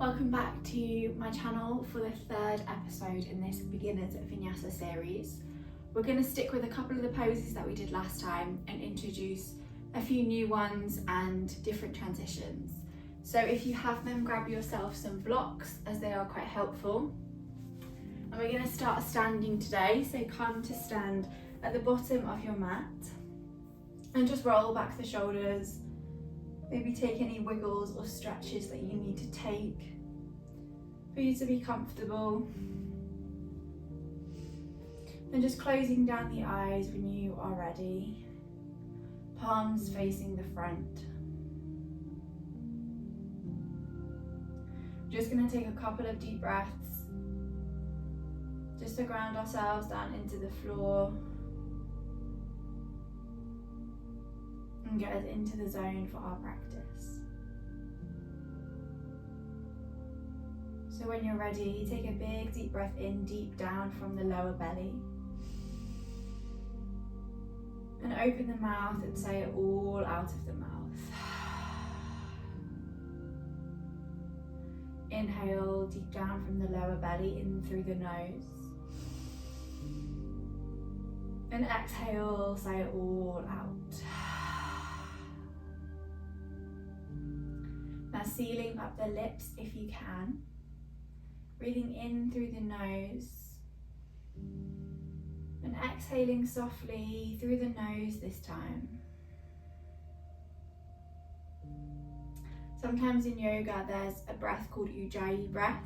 Welcome back to my channel for the third episode in this Beginners Vinyasa series. We're going to stick with a couple of the poses that we did last time and introduce a few new ones and different transitions. So if you have them, grab yourself some blocks as they are quite helpful. And we're going to start standing today, so come to stand at the bottom of your mat and just roll back the shoulders. Maybe take any wiggles or stretches that you need to take for you to be comfortable. And just closing down the eyes when you are ready. Palms facing the front. Just going to take a couple of deep breaths just to ground ourselves down into the floor and get us into the zone for our practice. So when you're ready, take a big deep breath in, deep down from the lower belly. And open the mouth and say it all out of the mouth. Inhale deep down from the lower belly, in through the nose. And exhale, say it all out. Now sealing up the lips if you can. Breathing in through the nose. And exhaling softly through the nose this time. Sometimes in yoga there's a breath called Ujjayi breath,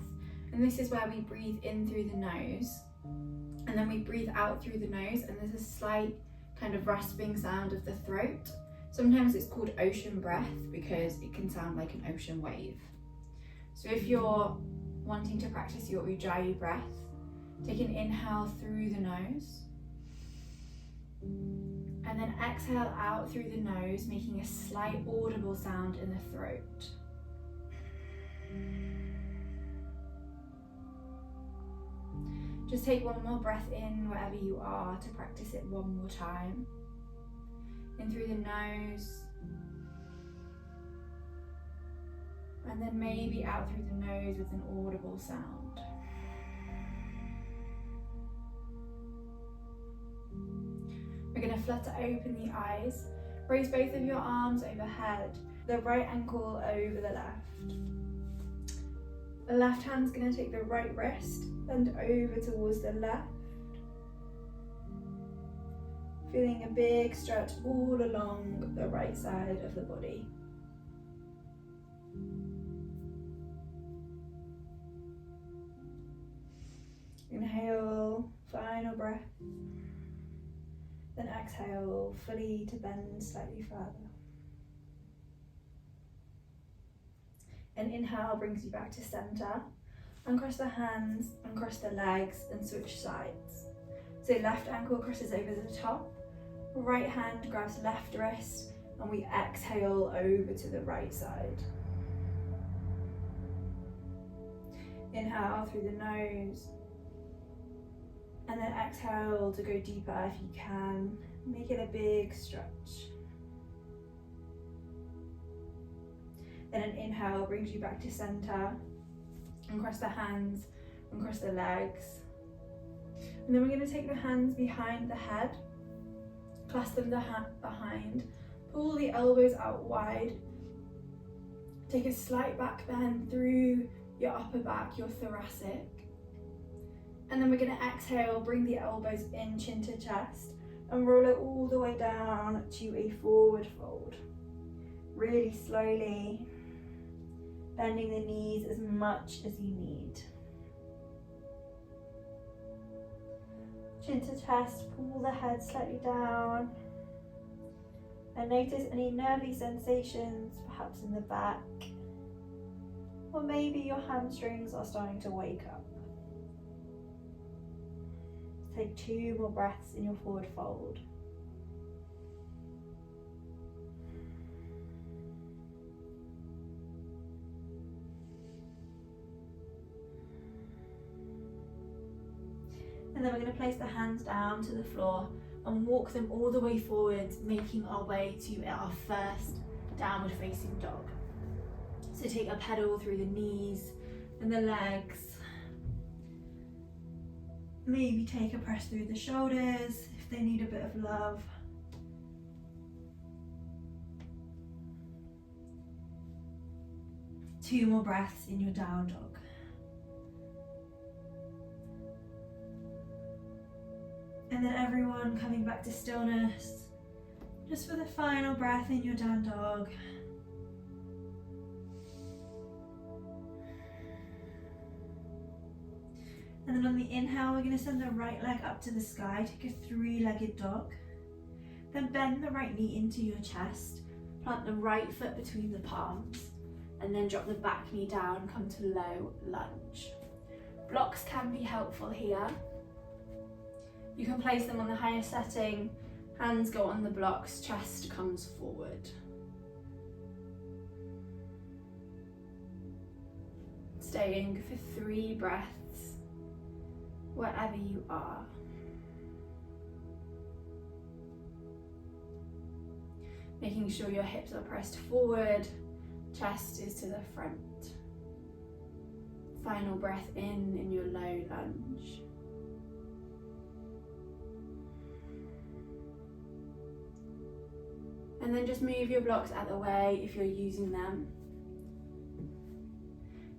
and this is where we breathe in through the nose and then we breathe out through the nose, and there's a slight kind of rasping sound of the throat. Sometimes it's called ocean breath because it can sound like an ocean wave. So if you're wanting to practice your Ujjayi breath, take an inhale through the nose and then exhale out through the nose, making a slight audible sound in the throat. Just take one more breath in wherever you are to practice it one more time. In through the nose, and then maybe out through the nose with an audible sound. We're going to flutter open the eyes, raise both of your arms overhead, the right ankle over the left. The left hand's going to take the right wrist, bend over towards the left. Feeling a big stretch all along the right side of the body. Inhale, final breath. Then exhale fully to bend slightly further. An inhale brings you back to center. Uncross the hands, uncross the legs and switch sides. So left ankle crosses over the top. Right hand grabs left wrist and we exhale over to the right side. Inhale through the nose and then exhale to go deeper if you can. Make it a big stretch. Then an inhale brings you back to center. Uncross the hands, uncross the legs. And then we're going to take the hands behind the head. Clasp them behind, pull the elbows out wide, take a slight back bend through your upper back, your thoracic, and then we're going to exhale, bring the elbows in, chin to chest, and roll it all the way down to a forward fold. Really slowly, bending the knees as much as you need. Chin to chest, pull the head slightly down and notice any nervy sensations, perhaps in the back, or maybe your hamstrings are starting to wake up. Take 2 more breaths in your forward fold. And then we're going to place the hands down to the floor and walk them all the way forward, making our way to our first downward facing dog. So take a pedal through the knees, and the legs. Maybe take a press through the shoulders if they need a bit of love. Two more breaths in your down dog. And then everyone coming back to stillness, just for the final breath in your down dog. And then on the inhale, we're going to send the right leg up to the sky, take a three-legged dog. Then bend the right knee into your chest, plant the right foot between the palms, and then drop the back knee down, come to low lunge. Blocks can be helpful here. You can place them on the highest setting, hands go on the blocks, chest comes forward. Staying for 3 breaths, wherever you are. Making sure your hips are pressed forward, chest is to the front. Final breath in your low lunge. And then just move your blocks out of the way if you're using them.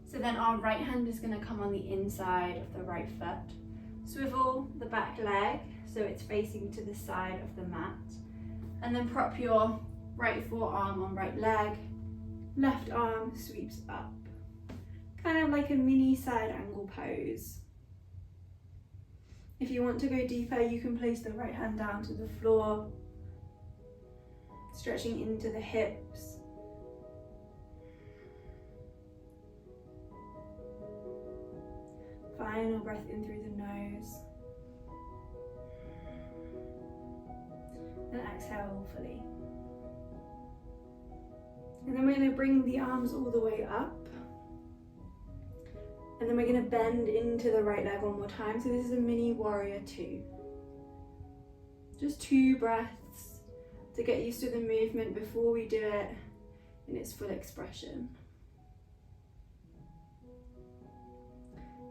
So then our right hand is going to come on the inside of the right foot. Swivel the back leg so it's facing to the side of the mat. And then prop your right forearm on right leg. Left arm sweeps up. Kind of like a mini side angle pose. If you want to go deeper, you can place the right hand down to the floor, stretching into the hips. Final breath in through the nose. And exhale fully. And then we're going to bring the arms all the way up. And then we're going to bend into the right leg one more time. So this is a mini warrior 2. Just 2 breaths to get used to the movement before we do it in its full expression.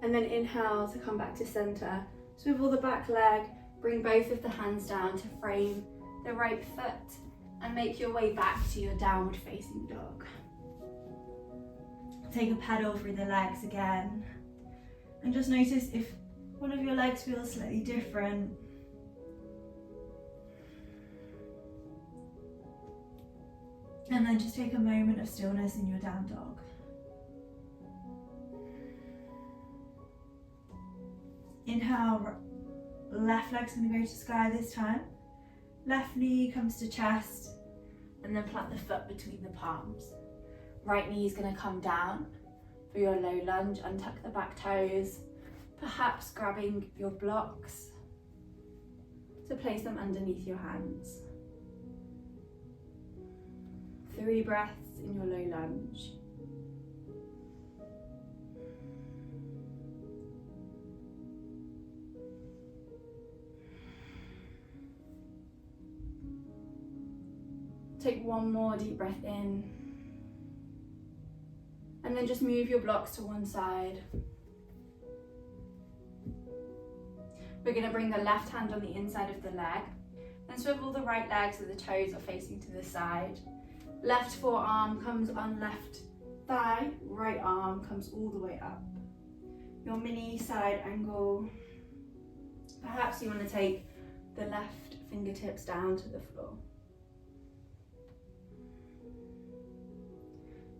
And then inhale to come back to center. Swivel the back leg, bring both of the hands down to frame the right foot and make your way back to your downward facing dog. Take a pedal through the legs again. And just notice if one of your legs feels slightly different. And then just take a moment of stillness in your down dog. Inhale, left leg's going to go to sky this time. Left knee comes to chest, and then plant the foot between the palms. Right knee is going to come down for your low lunge, untuck the back toes, perhaps grabbing your blocks to place them underneath your hands. 3 breaths in your low lunge. Take 1 more deep breath in. And then just move your blocks to one side. We're going to bring the left hand on the inside of the leg. Then swivel the right leg so the toes are facing to the side. Left forearm comes on left thigh. Right arm comes all the way up. Your mini side angle. Perhaps you want to take the left fingertips down to the floor.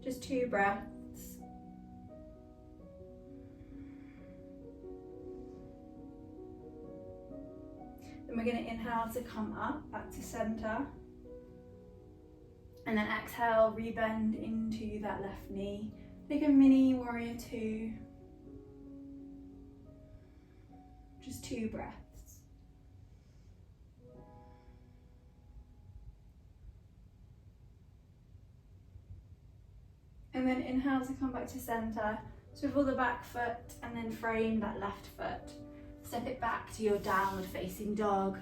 Just 2 breaths. Then we're going to inhale to come up, back to center. And then exhale, rebend into that left knee. Take a mini warrior 2. Just 2 breaths. And then inhale to come back to center. Swivel the back foot and then frame that left foot. Step it back to your downward facing dog.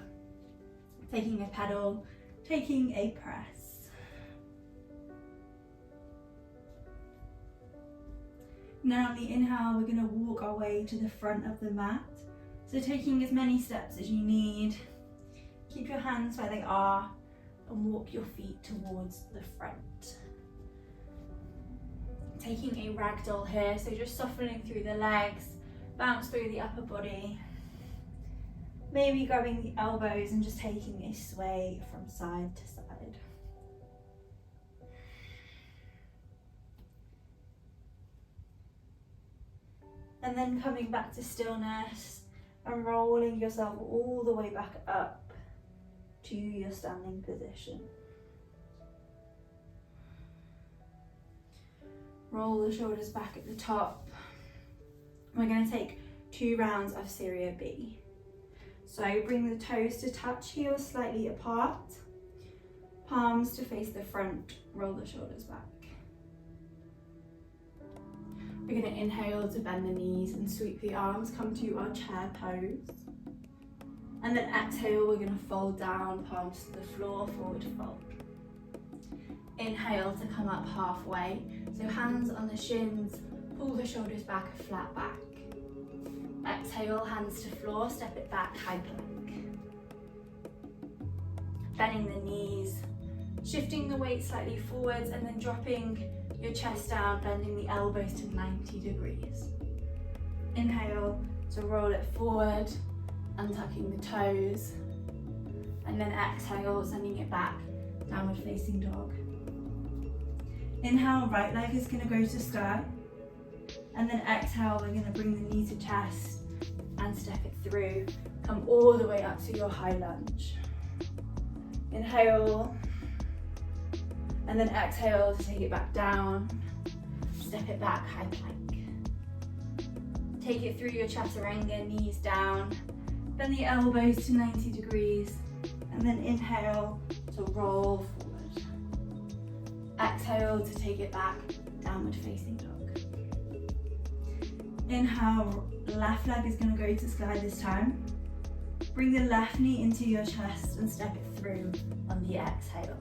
Taking a pedal, taking a press. Now on the inhale, we're going to walk our way to the front of the mat. So taking as many steps as you need. Keep your hands where they are and walk your feet towards the front. Taking a ragdoll here, so just softening through the legs, bounce through the upper body. Maybe grabbing the elbows and just taking a sway from side to side. And then coming back to stillness and rolling yourself all the way back up to your standing position. Roll the shoulders back at the top. We're going to take 2 rounds of Seria B. So bring the toes to touch, heels slightly apart, palms to face the front, roll the shoulders back. We're going to inhale to bend the knees and sweep the arms, come to our chair pose. And then exhale, we're going to fold down, palms to the floor, forward fold. Inhale to come up halfway, so hands on the shins, pull the shoulders back, a flat back. Exhale, hands to floor, step it back, high plank. Bending the knees, shifting the weight slightly forwards and then dropping your chest down, bending the elbows to 90 degrees. Inhale to roll it forward, untucking the toes. And then exhale, sending it back, downward facing dog. Inhale, right leg is going to go to sky. And then exhale, we're going to bring the knee to chest and step it through. Come all the way up to your high lunge. Inhale. And then exhale to take it back down. Step it back, high plank. Take it through your chaturanga, knees down. Bend the elbows to 90 degrees. And then inhale to roll forward. Exhale to take it back, downward facing dog. Inhale, left leg is going to go to sky this time. Bring the left knee into your chest and step it through on the exhale.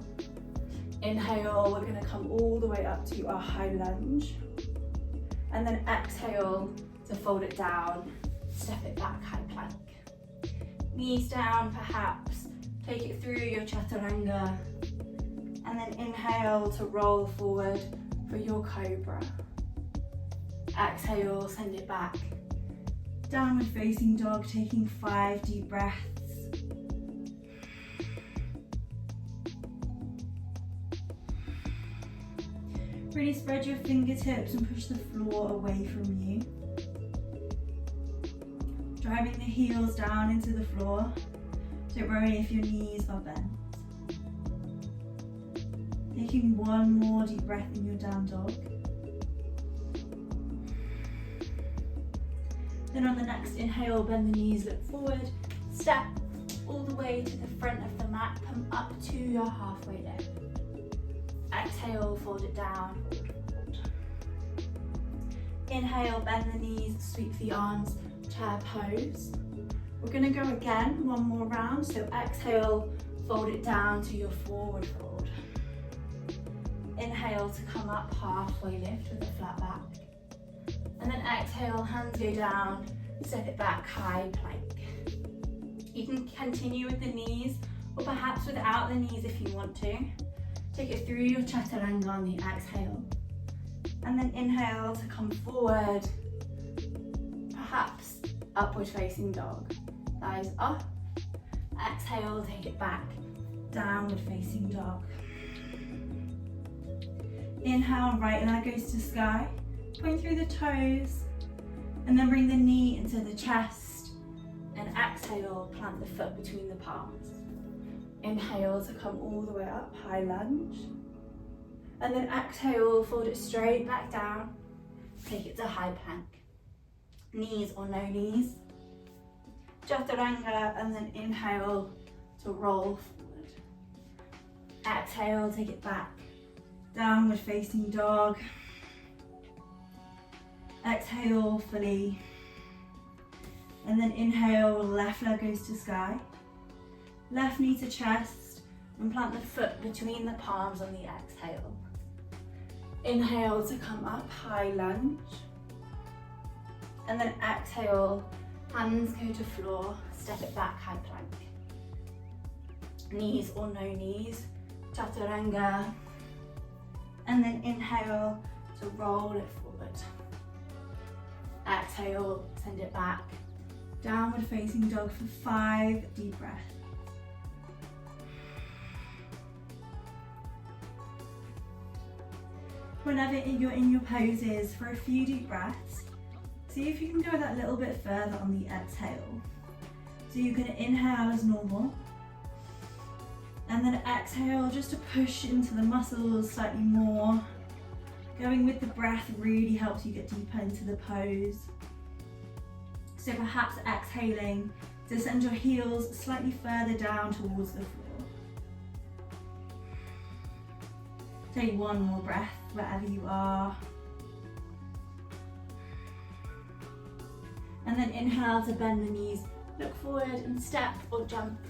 Inhale, we're going to come all the way up to our high lunge. And then exhale to fold it down, step it back, high plank. Knees down perhaps, take it through your chaturanga. And then inhale to roll forward for your cobra. Exhale, send it back. Downward facing dog, taking 5 deep breaths. Really spread your fingertips and push the floor away from you. Driving the heels down into the floor. Don't worry if your knees are bent. Taking 1 more deep breath in your down dog. Then on the next inhale, bend the knees, look forward, step all the way to the front of the mat, come up to your halfway lift. Exhale, fold it down, forward. Inhale, bend the knees, sweep the arms, chair pose. We're going to go again, 1 more round, so exhale, fold it down to your forward fold. Inhale to come up, halfway lift with a flat back. And then exhale, hands go down, step it back, high plank. You can continue with the knees, or perhaps without the knees if you want to. Take it through your chaturanga on the exhale. And then inhale to come forward, perhaps upward facing dog. Thighs up. Exhale, take it back, downward facing dog. Inhale, right leg goes to sky. Point through the toes, and then bring the knee into the chest, and exhale, plant the foot between the palms. Inhale to come all the way up, high lunge, and then exhale, fold it straight back down, take it to high plank. Knees or no knees, chaturanga, and then inhale to roll forward. Exhale, take it back, downward facing dog. Exhale fully, and then inhale, left leg goes to sky, left knee to chest, and plant the foot between the palms on the exhale. Inhale to come up, high lunge, And then exhale, hands go to floor, step it back, high plank. Knees or no knees, chaturanga. And then inhale to roll it forward. Exhale, send it back. Downward facing dog for 5 deep breaths. Whenever you're in your poses, for a few deep breaths, see if you can go that little bit further on the exhale. So you're going to inhale as normal, and then exhale just to push into the muscles slightly more. Going with the breath really helps you get deeper into the pose. So perhaps exhaling to send your heels slightly further down towards the floor. Take one more breath wherever you are. And then inhale to bend the knees, look forward and step or jump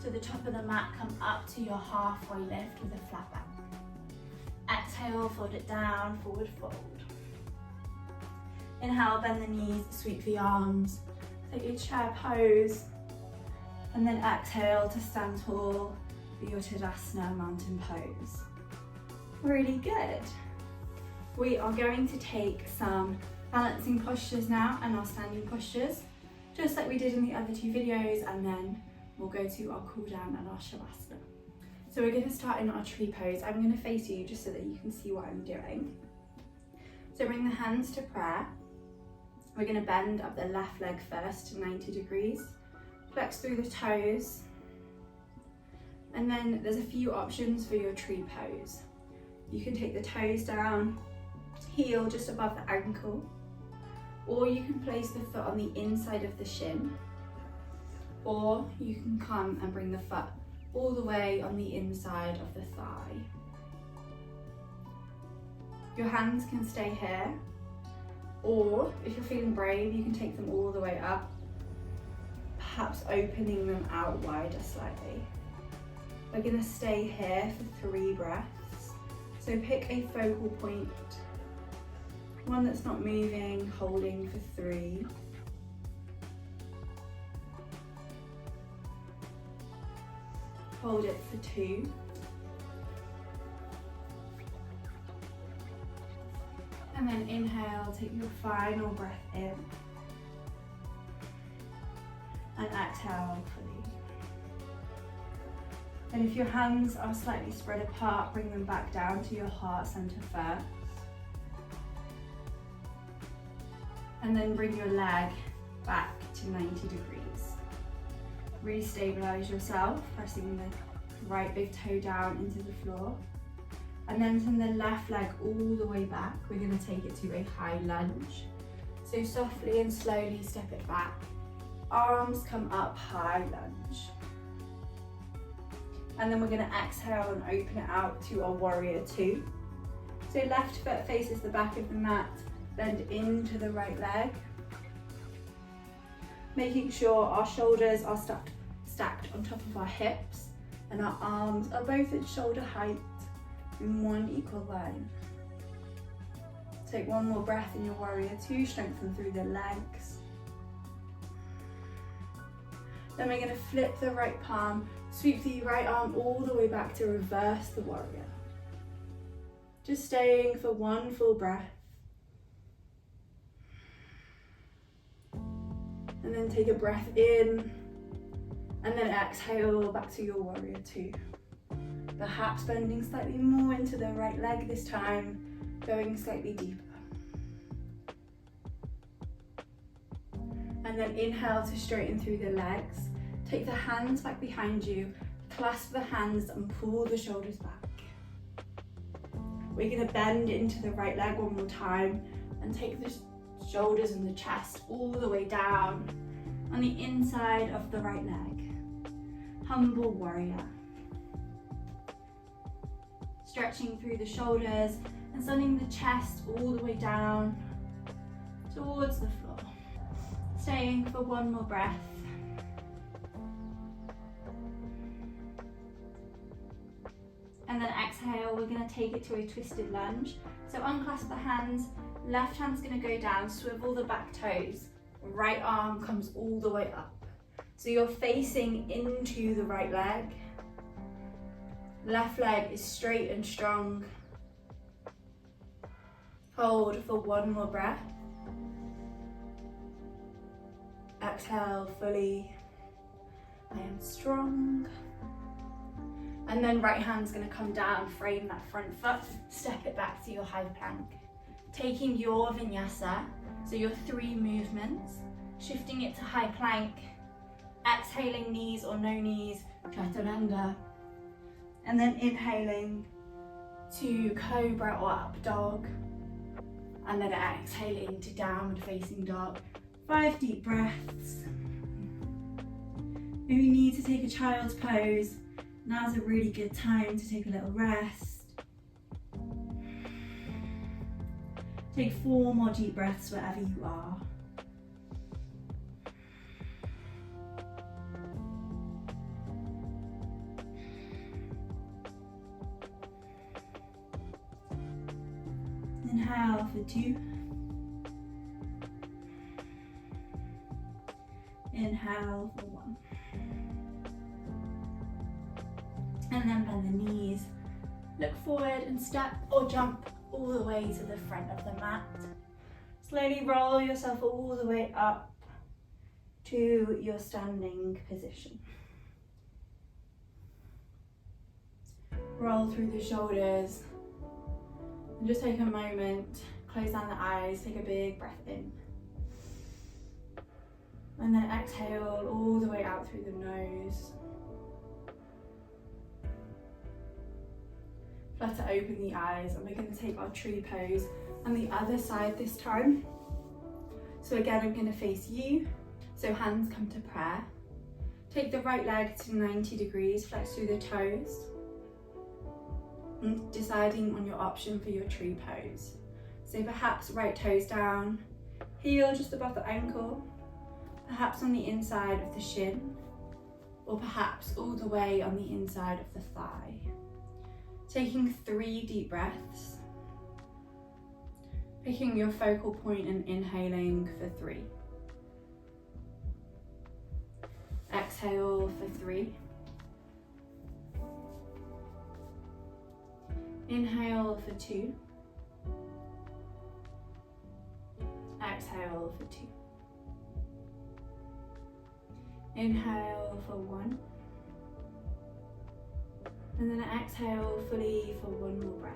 to the top of the mat, come up to your halfway lift with a flat back. Exhale, fold it down, forward fold. Inhale, bend the knees, sweep the arms, take your chair pose, and then exhale to stand tall for your Tadasana mountain pose. Really good. We are going to take some balancing postures now and our standing postures, just like we did in the other 2 videos, and then we'll go to our cool down and our Shavasana. So we're going to start in our tree pose. I'm going to face you just so that you can see what I'm doing. So bring the hands to prayer. We're going to bend up the left leg first to 90 degrees. Flex through the toes. And then there's a few options for your tree pose. You can take the toes down, heel just above the ankle, or you can place the foot on the inside of the shin, or you can come and bring the foot all the way on the inside of the thigh. Your hands can stay here, or if you're feeling brave, you can take them all the way up, perhaps opening them out wider slightly. We're going to stay here for 3 breaths. So pick a focal point, one that's not moving, holding for 3. Hold it for 2. And then inhale, take your final breath in. And exhale fully. And if your hands are slightly spread apart, bring them back down to your heart center first. And then bring your leg back to 90 degrees. Really stabilize yourself, pressing the right big toe down into the floor. And then from the left leg all the way back, we're going to take it to a high lunge. So softly and slowly step it back. Arms come up, high lunge. And then we're going to exhale and open it out to our warrior 2. So left foot faces the back of the mat, bend into the right leg. Making sure our shoulders are stacked on top of our hips and our arms are both at shoulder height in one equal line. Take one more breath in your warrior 2, strengthen through the legs. Then we're going to flip the right palm, sweep the right arm all the way back to reverse the warrior. Just staying for 1 full breath. And then take a breath in, and then exhale back to your warrior 2. Perhaps bending slightly more into the right leg this time, going slightly deeper. And then inhale to straighten through the legs. Take the hands back behind you, clasp the hands and pull the shoulders back. We're going to bend into the right leg one more time and take the shoulders and the chest all the way down on the inside of the right leg. Humble warrior. Stretching through the shoulders and sending the chest all the way down towards the floor. Staying for 1 more breath. And then exhale, we're going to take it to a twisted lunge. So unclasp the hands, Left hand's gonna go down, swivel the back toes. Right arm comes all the way up. So you're facing into the right leg. Left leg is straight and strong. Hold for one more breath. Exhale fully. I am strong. And then right hand's gonna come down, frame that front foot, step it back to your high plank. Taking your vinyasa, so your 3 movements, shifting it to high plank, exhaling knees or no knees, chaturanga, and then inhaling to cobra or up dog, and then exhaling to downward facing dog. 5 deep breaths. If you need to take a child's pose, now's a really good time to take a little rest. Take 4 more deep breaths wherever you are. Inhale for 2. Inhale for 1. And then bend the knees. Look forward and step or jump all the way to the front of the mat. Slowly roll yourself all the way up to your standing position. Roll through the shoulders. And just take a moment, close down the eyes, take a big breath in. And then exhale all the way out through the nose. Flutter open the eyes, and we're going to take our tree pose on the other side this time. So again, I'm going to face you. So hands come to prayer. Take the right leg to 90 degrees, flex through the toes. And deciding on your option for your tree pose. So perhaps right toes down, heel just above the ankle, perhaps on the inside of the shin, or perhaps all the way on the inside of the thigh. Taking 3 deep breaths, picking your focal point and inhaling for 3. Exhale for 3. Inhale for 2. Exhale for 2. Inhale for 1. And then exhale fully for 1 more breath.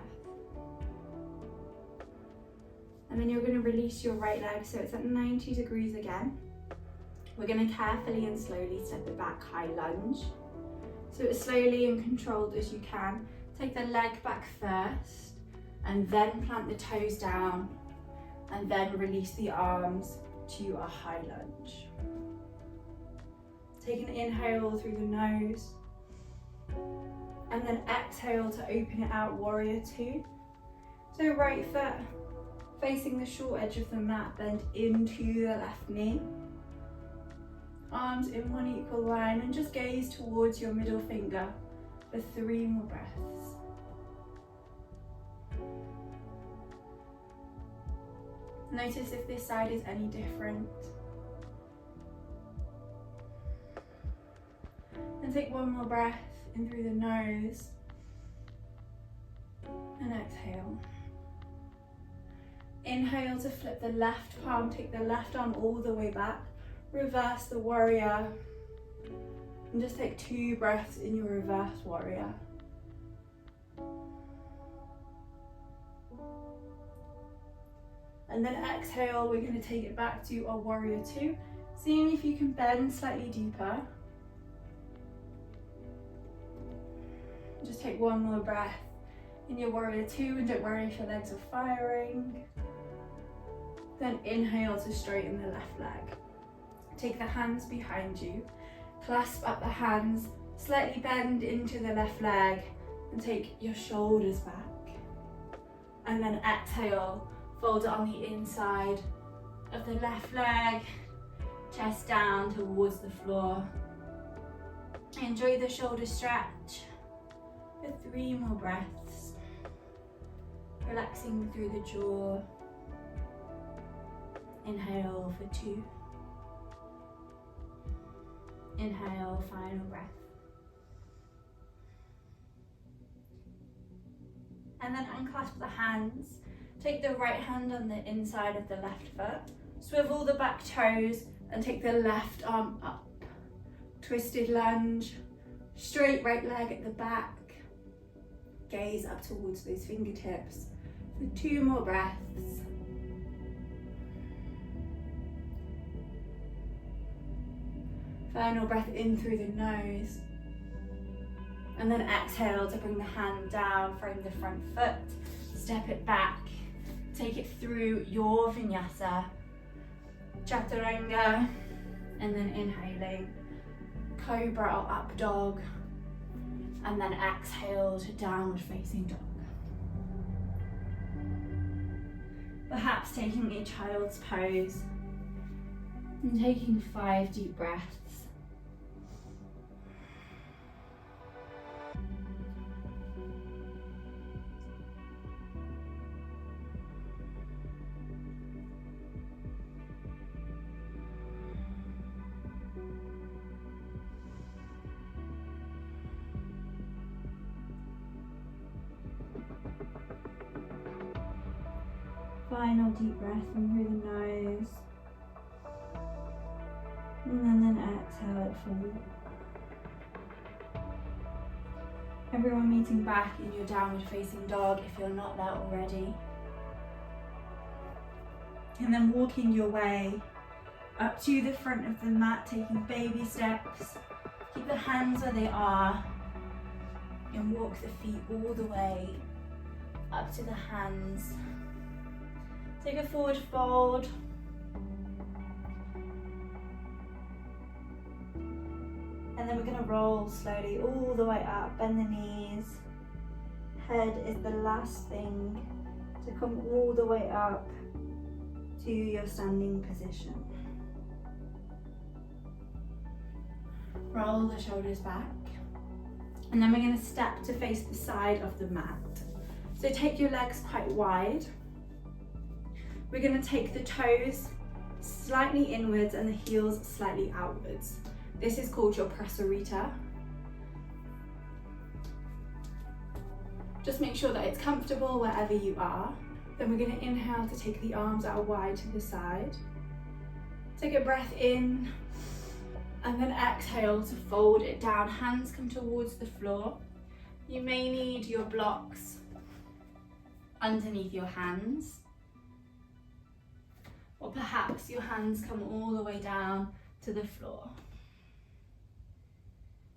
And then you're going to release your right leg so it's at 90 degrees again. We're going to carefully and slowly step it back, high lunge. So as slowly and controlled as you can. Take the leg back first, and then plant the toes down, and then release the arms to a high lunge. Take an inhale through the nose, and then exhale to open it out, warrior 2. So right foot facing the short edge of the mat, bend into the left knee. Arms in one equal line, and just gaze towards your middle finger for 3 more breaths. Notice if this side is any different. And take 1 more breath in through the nose. And exhale. Inhale to flip the left palm, take the left arm all the way back. Reverse the warrior. And just take 2 breaths in your reverse warrior. And then exhale, we're going to take it back to our warrior 2, seeing if you can bend slightly deeper. Just take 1 more breath in your warrior 2, and don't worry if your legs are firing. Then inhale to straighten the left leg. Take the hands behind you, clasp up the hands, slightly bend into the left leg, and take your shoulders back. And then exhale, fold it on the inside of the left leg, chest down towards the floor. Enjoy the shoulder stretch for 3 more breaths. Relaxing through the jaw. Inhale for 2. Inhale, final breath. And then unclasp the hands. Take the right hand on the inside of the left foot. Swivel the back toes and take the left arm up. Twisted lunge. Straight right leg at the back. Gaze up towards those fingertips for 2 more breaths. Final breath in through the nose. And then exhale to bring the hand down, frame the front foot, step it back, take it through your vinyasa, chaturanga, and then inhaling, cobra or up dog, and then exhale to downward facing dog. Perhaps taking a child's pose and taking 5 deep breaths. Final deep breath in through the nose, and then exhale it fully. Everyone meeting back in your downward facing dog if you're not there already. And then walking your way up to the front of the mat, taking baby steps. Keep the hands where they are and walk the feet all the way up to the hands. Take a forward fold. And then we're going to roll slowly all the way up, bend the knees. Head is the last thing to come all the way up to your standing position. Roll the shoulders back. And then we're going to step to face the side of the mat. So take your legs quite wide. We're going to take the toes slightly inwards and the heels slightly outwards. This is called your prasarita. Just make sure that it's comfortable wherever you are. Then we're going to inhale to take the arms out wide to the side. Take a breath in and then exhale to fold it down. Hands come towards the floor. You may need your blocks underneath your hands. Or perhaps your hands come all the way down to the floor.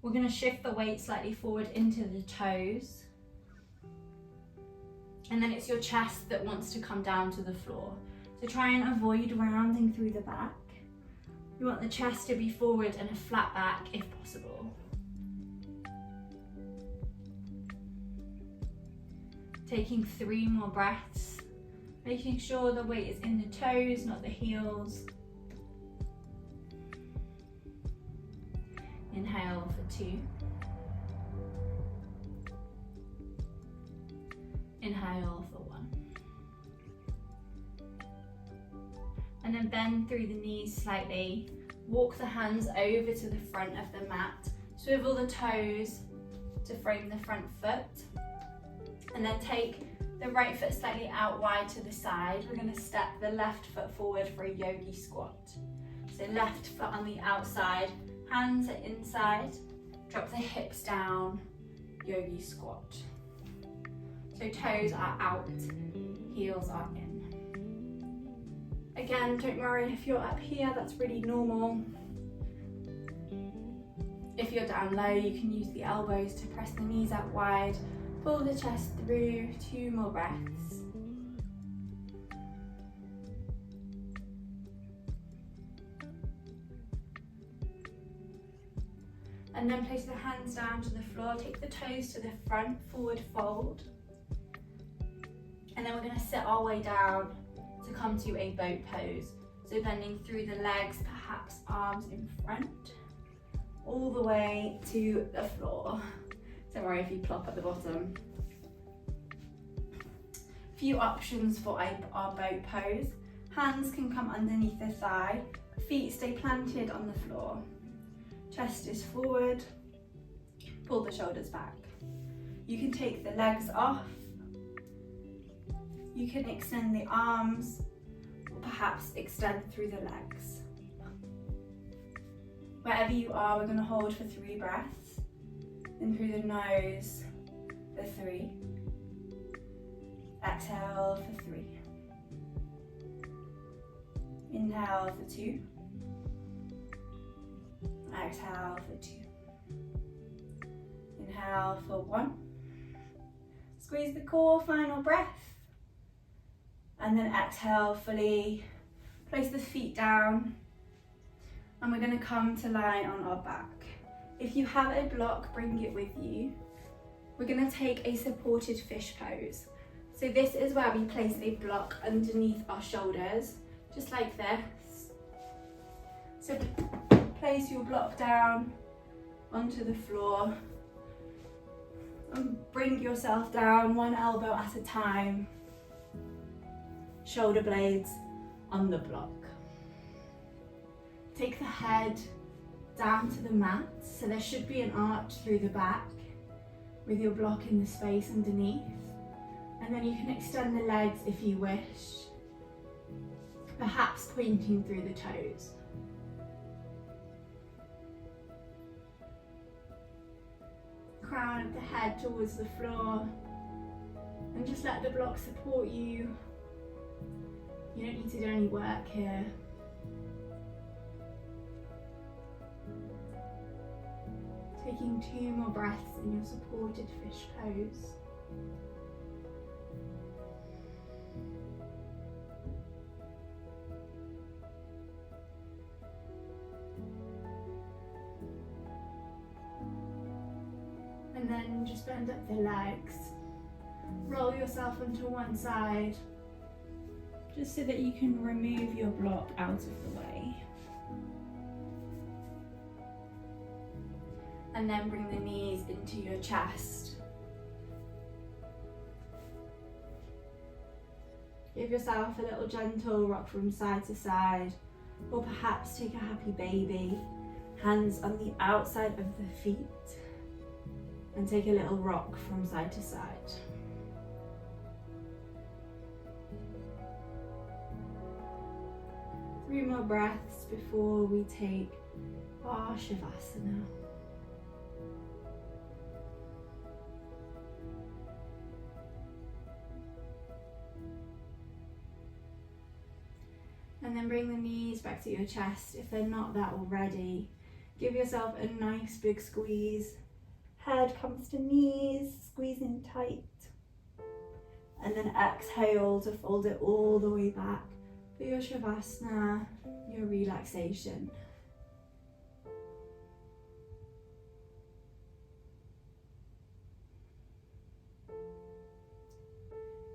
We're going to shift the weight slightly forward into the toes. And then it's your chest that wants to come down to the floor. So try and avoid rounding through the back. You want the chest to be forward and a flat back if possible. Taking 3 more breaths. Making sure the weight is in the toes, not the heels. Inhale for 2. Inhale for 1. And then bend through the knees slightly. Walk the hands over to the front of the mat. Swivel the toes to frame the front foot. And then take the right foot slightly out wide to the side. We're going to step the left foot forward for a yogi squat. So left foot on the outside, hands are inside, drop the hips down, yogi squat. So toes are out, heels are in. Again, don't worry if you're up here, that's really normal. If you're down low, you can use the elbows to press the knees out wide. Pull the chest through, 2 more breaths. And then place the hands down to the floor, take the toes to the front, forward fold. And then we're going to sit our way down to come to a boat pose. So bending through the legs, perhaps arms in front, all the way to the floor. Don't worry if you plop at the bottom. Few options for our boat pose. Hands can come underneath the thigh, feet stay planted on the floor. Chest is forward, pull the shoulders back. You can take the legs off. You can extend the arms, or perhaps extend through the legs. Wherever you are, we're going to hold for 3 breaths. In through the nose for 3. Exhale for 3. Inhale for 2. Exhale for 2. Inhale for 1. Squeeze the core, final breath. And then exhale fully. Place the feet down. And we're going to come to lie on our back. If you have a block, bring it with you. We're going to take a supported fish pose. So this is where we place a block underneath our shoulders, just like this. So place your block down onto the floor and bring yourself down 1 elbow at a time. Shoulder blades on the block. Take the head down to the mat, so there should be an arch through the back with your block in the space underneath. And then you can extend the legs if you wish, perhaps pointing through the toes. Crown of the head towards the floor, and just let the block support you. You don't need to do any work here. Taking 2 more breaths in your supported fish pose. And then just bend up the legs. Roll yourself onto one side, just so that you can remove your block out of the way. And then bring the knees into your chest. Give yourself a little gentle rock from side to side, or perhaps take a happy baby, hands on the outside of the feet, and take a little rock from side to side. Three more breaths before we take our Shavasana. And then bring the knees back to your chest if they're not that already. Give yourself a nice big squeeze. Head comes to knees, squeezing tight. And then exhale to fold it all the way back for your Shavasana, your relaxation.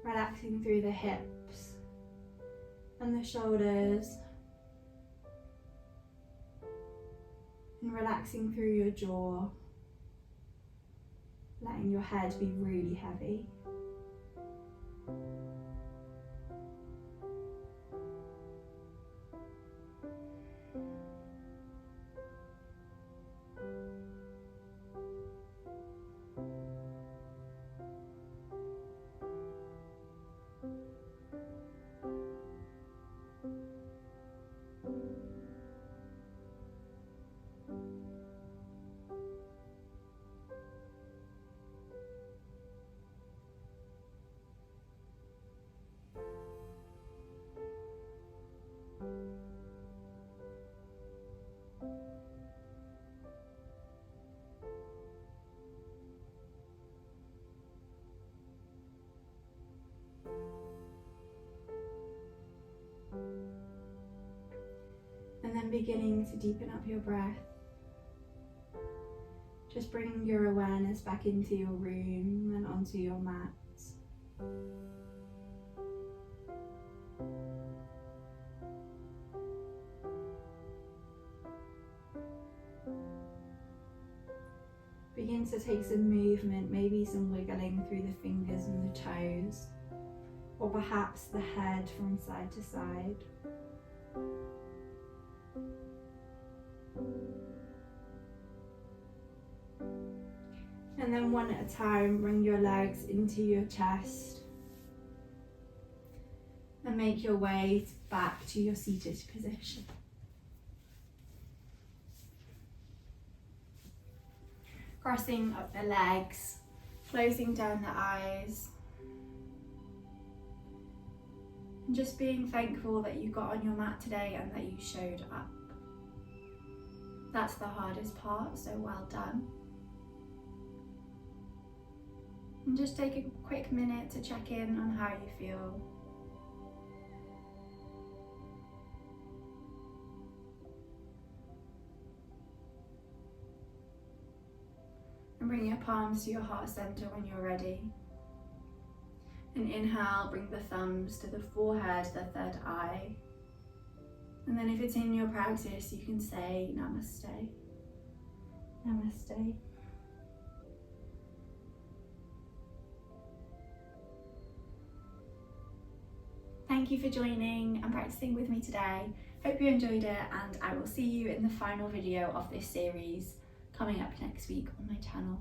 Relaxing through the hips and the shoulders, and relaxing through your jaw, letting your head be really heavy. And then beginning to deepen up your breath. Just bringing your awareness back into your room and onto your mat. Begin to take some movement, maybe some wiggling through the fingers and the toes, or perhaps the head from side to side. And then one at a time, bring your legs into your chest and make your way back to your seated position. Crossing up the legs, closing down the eyes, and just being thankful that you got on your mat today and that you showed up. That's the hardest part, so well done. And just take a quick minute to check in on how you feel. And bring your palms to your heart center when you're ready. And inhale, bring the thumbs to the forehead, the third eye. And then if it's in your practice, you can say namaste. Namaste. Thank you for joining and practicing with me today. Hope you enjoyed it, and I will see you in the final video of this series coming up next week on my channel.